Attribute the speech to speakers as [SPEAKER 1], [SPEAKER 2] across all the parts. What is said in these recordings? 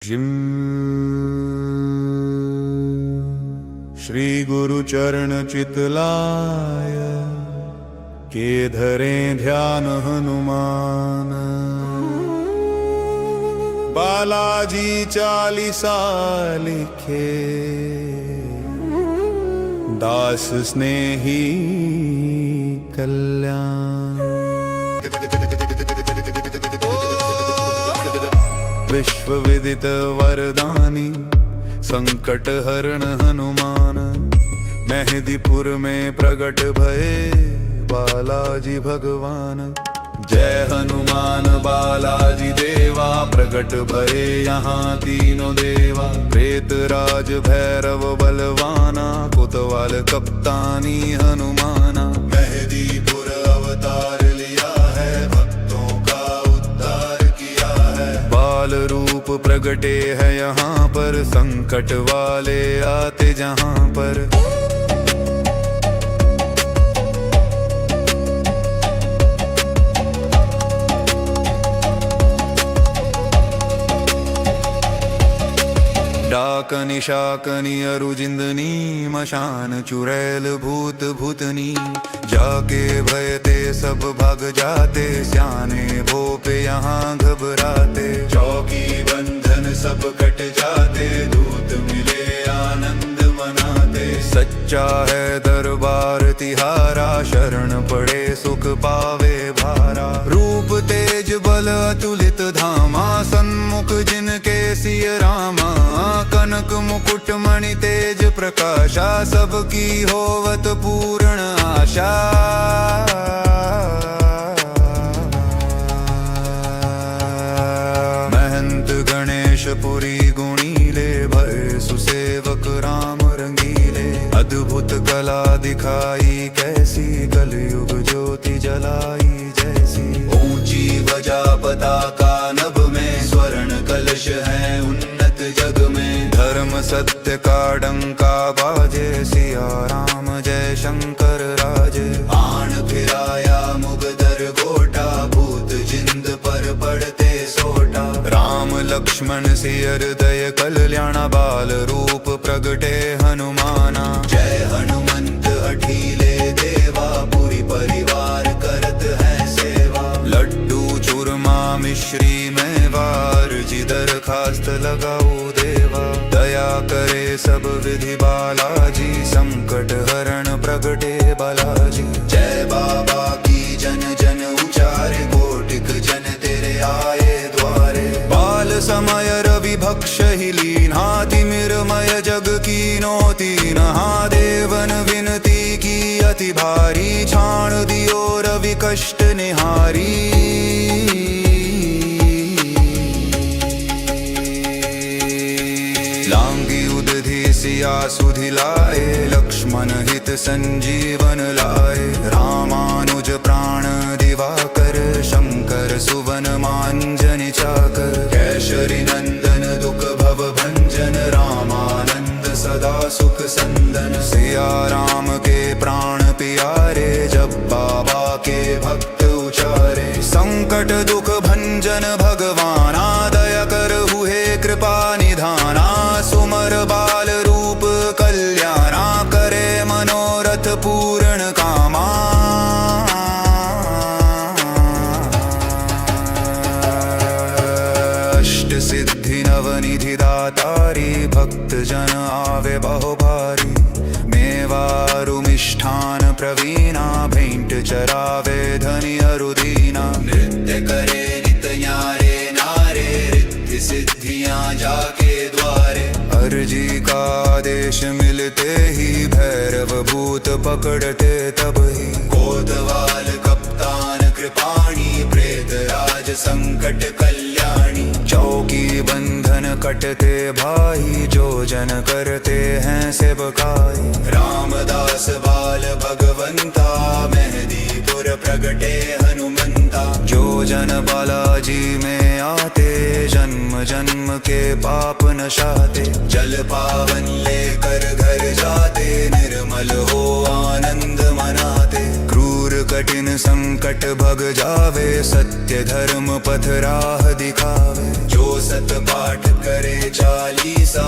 [SPEAKER 1] Gym Shri गुरु चरण चितलाय के धरे ध्यान हनुमान। बालाजी चालीसा लिखे दास स्नेही कल्याण। विश्व विदित वरदानी संकट हरण हनुमान। मेहदीपुर में प्रगट भये बालाजी भगवान। जय हनुमान बालाजी देवा, प्रगट भये यहाँ तीनों देवा। प्रेत राज भैरव बलवाना, कोतवाल कप्तानी हनुमाना। मेहदीपुर अवतार लिया है, भक्तों का उद्धार किया है। बाल रूप प्रगटे है यहाँ पर, संकट वाले आते जहाँ पर। डाकनी शाकनी अरुजिंदनी, मशान चुड़ैल भूत भूतनी। जाके भयते सब भाग जाते, स्याने भोपे यहाँ घबराते। चौकी बंधन सब कट जाते, दूत मिले आनंद मनाते। सच्चा है दरबार तिहारा, शरण पड़े सुख पावे भारा। रूप तेज बल अतुलित धामा, सन्मुख जिनके सिय रामा। कनक मुकुट मणि तेज प्रकाशा, सबकी होवत पूर्ण आशा। महंत गणेश पुरी गुणीले, भय सुसेवक राम रंगीले। अद्भुत कला दिखाई कैसी, कलयुग ज्योति जलाई जैसी। ऊंची बजा पताका नभ में, स्वर्ण कलश है उन्नत जग में। धर्म सत्य का डंका बाजे, सिया राम जय शंकर राजे। आन फिराया मुगदर गोटा, भूत जिंद पर पड़ते सोटा। राम लक्ष्मण सियर दय कल्याणा, बाल रूप प्रगटे हनुमाना। जय हनुमंत अठीले देवा, पूरी परिवार करत है सेवा। लड्डू चूरमा मिश्री मेवार, जी दरखास्त लगाओ देवा। दया करे सब विधि बालाजी, संकट हरण प्रगटे बालाजी। जय बाबा की जन जन उचारे, कोटिक जन तेरे आए द्वारे। बाल समय रवि भक्ष ही लीना, तिमिरमय जग कीनो तीनहा। देवन विनती की अति भारी, छाण दियो रवि कष्ट निहारी। लांगी उदधि सिया सुधि लाए, लक्ष्मण हित संजीवन लाए। रामानुज प्राण दिवाकर, शंकर सुवन मांजन चाकर। केशरी नंदन दुख भव भंजन, रामानंद सदा सुख संदन। सिया राम के प्राण प्यारे, जब बाबा के भक्त उचारे। संकट दुख भंजन भगवाना, दया कर हुए कृपा निधाना। सुमर बाल रूप कल्याणा, करे मनोरथ पूर्ण कामा। अष्ट सिद्धि नवनिधि दातारी, भक्त जन आवे बहुभारी। मेवारु मिष्ठान प्रवीणा, भेंट चरावे धनि अरुदीना। नृत्य करे नित न्यारे नारे, रिद्धि सिद्धियां जाके द्वारे। अर्जी का आदेश मिलते ही, भैरव भूत पकड़ते तब ही। कोतवाल कप्तान कृपाणी, प्रेत राज संकट कल्याणी। चौकी बंधन कटते भाई, जो जन करते हैं सेवकाई। रामदास बाल भगवंता, मेहदीपुर प्रगटे हनुमंता। जो जन बालाजी में आते, जन्म जन्म के पाप नशाते। जल पावन लेकर घर जाते, निर्मल हो आनंद मनाते। क्रूर कठिन संकट भग जावे, सत्य धर्म पथ राह दिखावे। जो सत पाठ करे चालीसा,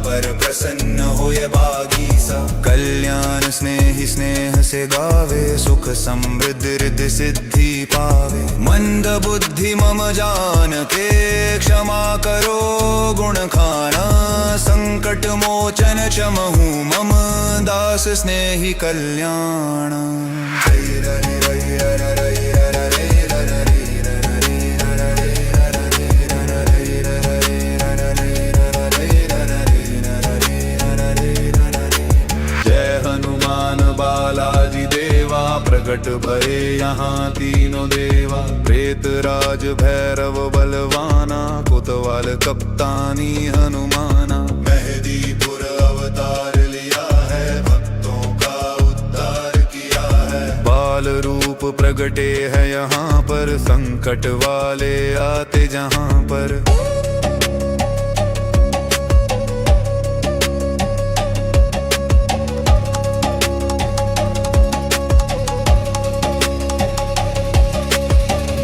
[SPEAKER 1] पर प्रसन्न होय बागीसा। कल्याण स्नेही स्नेह से गावे, सुख समृद्धि रिद्धि सिद्धि पावे। मंद बुद्धि मम जान के, क्षमा करो गुण खाना। संकट मोचन क्षमहु मम, दास स्नेही कल्याण। प्रकट भये यहाँ तीनों देवा, प्रेत राज भैरव बलवाना। कोतवाल कप्तानी हनुमाना, मेहदीपुर अवतार लिया है, भक्तों का उद्धार किया है। बाल रूप प्रगटे है यहाँ पर, संकट वाले आते जहाँ पर।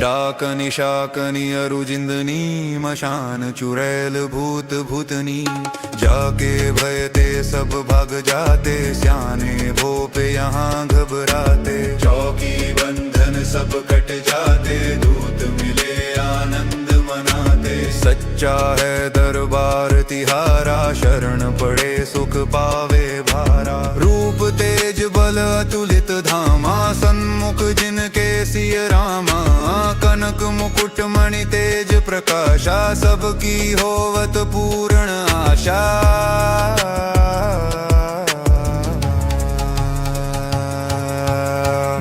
[SPEAKER 1] डाकनी शाकनी अरुजिंदनी, मशान चुड़ैल भूत भूतनी। जाके भय ते सब भाग जाते, स्याने भोपे यहाँ घबराते। चौकी बंधन सब कट जाते, दूत मिले आनंद मनाते। सच्चा है दरबार तिहारा, शरण पड़े सुख पावे भारा। रूप तेज बल अतुलित धामा, सन्मुख जिनके सिय रामा। कनक मुकुट मणि तेज प्रकाशा, सबकी होवत पूर्ण आशा।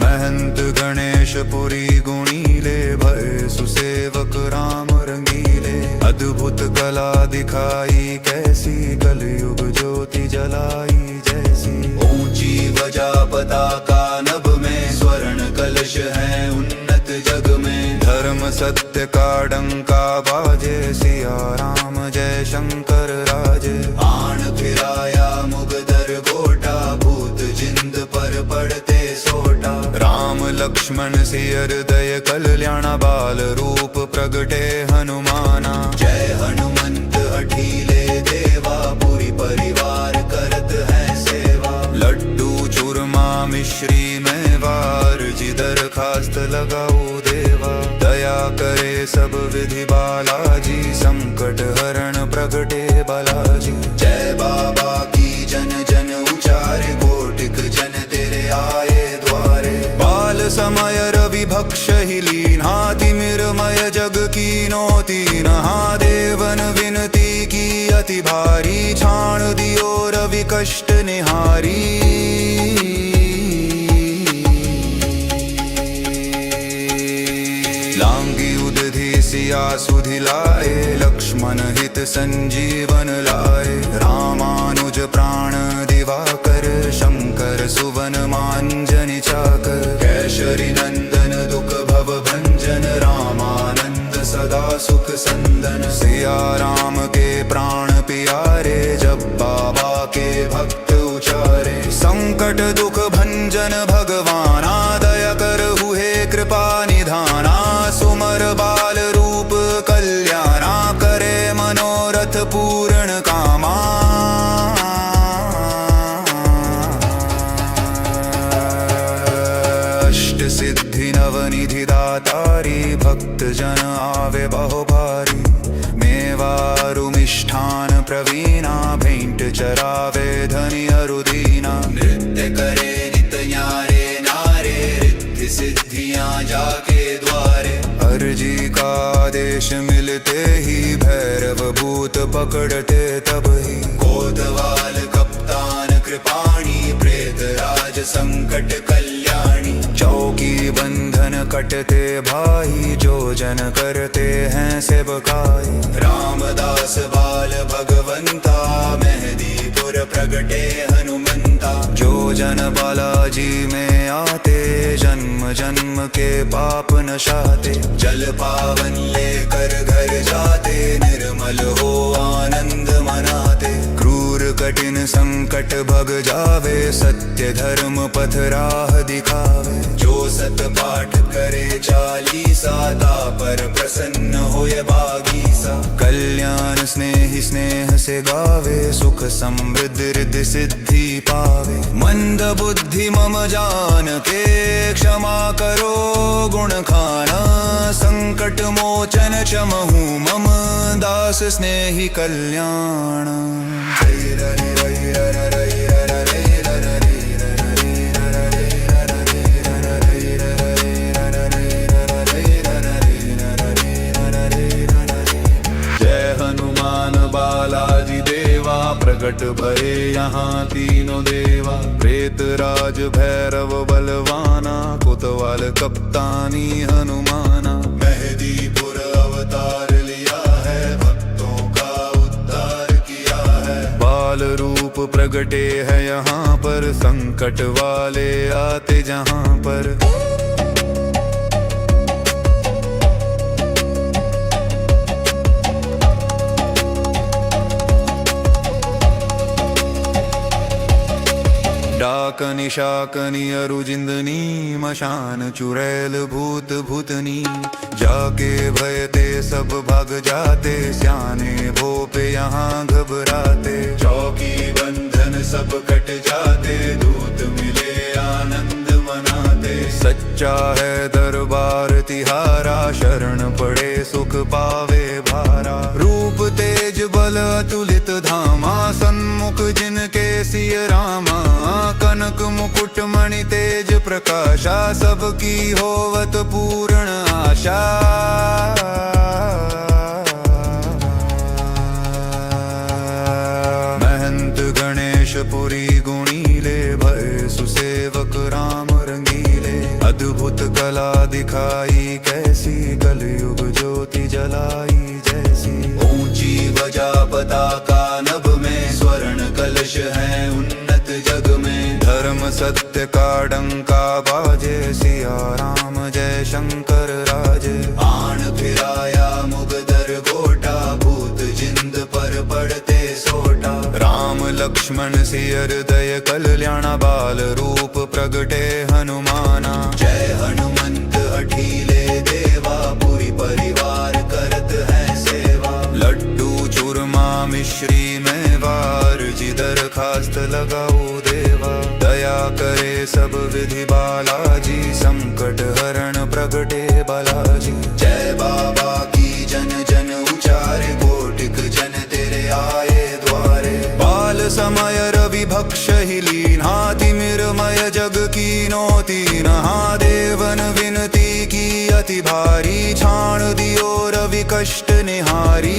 [SPEAKER 1] महंत गणेश पुरी गुणीले, भय सुसेवक राम रंगीले। अद्भुत कला दिखाई कैसी, कलयुग ज्योति जलाई जैसी। ऊंची बजा पताका नभ में, स्वर्ण कलश है उन्नत जग में। धर्म सत्य का डंका बाजे, सिया राम जय शंकर राजे। आन फिराया मुगदर गोटा, भूत जिंद पर पड़ते सोटा। राम लक्ष्मण सियर दय कल्याणा, बाल रूप प्रगटे हनुमाना। जय हनुमंत हठीले देवा, पूरी परिवार करत है सेवा। लड्डू चूरमा मिश्री मेवार, जी दरखास्त लगाओ देवा। दया करे सब विधि बालाजी, संकट हरण प्रगटे बालाजी। जय बाबा की जन जन उचारे, कोटिक जन तेरे आए द्वारे। बाल समय रवि भक्ष ही लीना, तिमिरमय जग कीनो तीनहा। देवन विनती की अति भारी, छाण दियो रवि कष्ट निहारी। लांगी उदधि सिया सुधि लाए, लक्ष्मण हित संजीवन लाए। रामानुज प्राण दिवाकर, शंकर सुवन मांजनि चाकर। कैशरी नंदन दुख भव भंजन, रामानंद सदा सुख संदन। सिया राम के प्राण प्यारे, जब बाबा के भक्त उचारे। संकट दुख भंजन भगवाना, दया कर हुए कृपा निधाना। सुमर बाल रूप कल्याणा, करे मनोरथ पूर्ण कामा। अष्ट सिद्धि नवनिधि दातारी, भक्त जन आवे बहुभारी। मेवारु मिष्ठान प्रवीणा, भेंट चरावे धनि अरुदीना। नृत्य करे नित न्यारे नारे, रिद्धि सिद्धियां जाके द्वारे। अर्जी का आदेश मिलते ही, भैरव भूत पकड़ते तब ही। कोतवाल कप्तान कृपाणी, प्रेत राज संकट कल्याणी। चौकी बंधन कटते भाई, जो जन करते हैं सेवकाई। रामदास बाल भगवंता, मेहदीपुर प्रगटे हनुमंता। जो जन बालाजी में आते, जन्म जन्म के पाप नशाते। जल पावन लेकर घर जाते, निर्मल हो आनंद मनाते। क्रूर कठिन संकट संकट भग जावे, सत्य धर्म पथ राह दिखावे। जो सत पाठ करे चालीसा, पर प्रसन्न होय भागीसा। कल्याण स्नेही स्नेह से गावे, सुख समृद्धि रिद्धि सिद्धि पावे। मंद बुद्धि मम जान के, क्षमा करो गुण खाना। संकट मोचन क्षमहु मम, दास स्नेही कल्याण। प्रगट भये यहाँ तीनों देवा, प्रेत राज भैरव बलवाना। कोतवाल कप्तानी हनुमाना, मेहदीपुर अवतार लिया है, भक्तों का उद्धार किया है। बाल रूप प्रगटे है यहाँ पर, संकट वाले आते जहाँ पर। डाकनी शाकनी अरुजिंदनी, मशान चुड़ैल भूत भूतनी। जाके भय ते सब भाग जाते, स्याने भोपे यहाँ घबराते। चौकी बंधन सब कट जाते, दूत मिले आनंद मनाते। सच्चा है दरबार तिहारा, शरण पड़े सुख पावे भारा। रूप तेज बल अतुलित धामा, सन्मुख जिनके सिय रामा। कनक मुकुट मणि तेज प्रकाशा, सबकी होवत पूर्ण आशा। महंत गणेश पुरी गुणीले, भय सुसेवक राम रंगीले। अद्भुत कला दिखाई कैसी, कलयुग ज्योति जलाई जैसी। ऊंची बजा पताका नभ में, स्वर्ण कलश है उन्नत जग में। धर्म सत्य का डंका बाजे, सिया राम जय शंकर राजे। आन फिराया मुगदर गोटा, भूत जिंद पर पड़ते सोटा। राम लक्ष्मण सियर दय कल्याणा, बाल रूप प्रगटे हनुमाना। जय हनुमंत हठीले देवा, पूरी परिवार करत है सेवा। लड्डू चूरमा मिश्री मेवार, जी दरखास्त लगाओ देवा। दया करे सब विधि बालाजी, संकट हरण प्रगटे बालाजी। जय बाबा की जन जन उचारे, कोटिक जन तेरे आए द्वारे। बाल समय रवि भक्ष ही लीना, तिमिरमय जग की नौती नहा। देवन विनती की अति भारी, छाण दियो रवि कष्ट निहारी।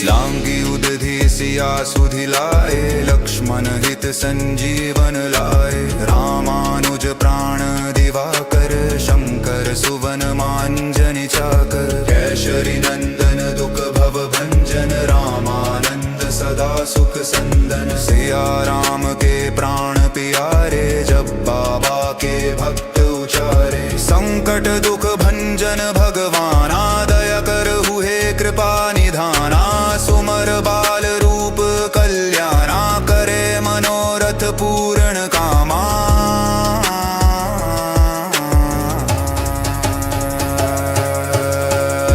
[SPEAKER 1] लांगी उदधि सिया सुधि लाए, लक्ष्मण हित संजीवन लाए। रामानुज प्राण दिवाकर, शंकर सुवन मांजन चाकर। केशरी नंदन दुख भव भंजन, रामानंद सदा सुख संदन। सिया राम के प्राण प्यारे, जब बाबा के भक्त उचारे। संकट दुख भंजन भगवाना, दया कर हुए कृपा निधाना। सुमर बाल रूप कल्याणा, करे मनोरथ पूर्ण कामा।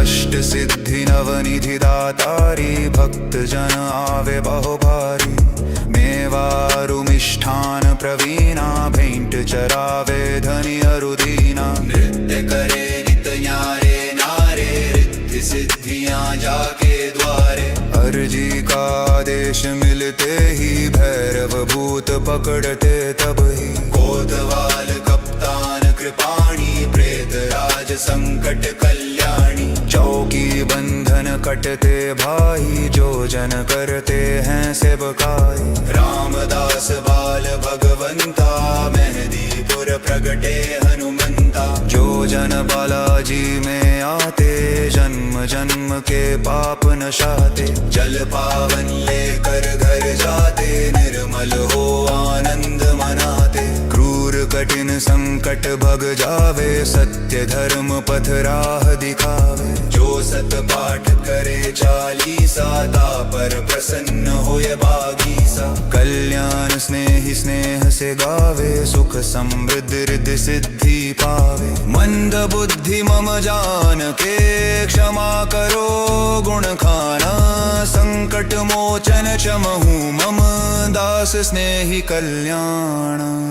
[SPEAKER 1] अष्ट सिद्धि नवनिधि दातारी, भक्त जन आवे बहुभारी। मेवारु मिष्ठान प्रवीणा, भेंट चरावे धनी अरुदीना। नृत्य करे नित न्यारे नारे, रिद्धि सिद्धियां जाके द्वारे। अर्जी का आदेश मिलते ही, भैरव भूत पकड़ते तब ही। कोतवाल कप्तान कृपाणी, प्रेत राज संकट कल्याणी। चौकी बंधन कटते भाई, जो जन करते हैं सेवकाई। रामदास बाल भगवंता, मेहदीपुर प्रगटे हनुमंता। जो जन बालाजी में आते, जन्म जन्म के पाप नशाते। जल पावन लेकर घर जाते, निर्मल हो आनंद मनाते। क्रूर कठिन संकट भग जावे, सत्य धर्म पथ राह दिखावे। जो सत पाठ करे चालीसा, तापर प्रसन्न होय भागीसा। कल्याण स्नेही स्नेह से गावे, सुख समृद्धि रिद्धि सिद्धि पावे। मंद बुद्धि मम जान के, क्षमा करो गुण खाना। संकट मोचन क्षमहु मम, दास स्नेही कल्याण।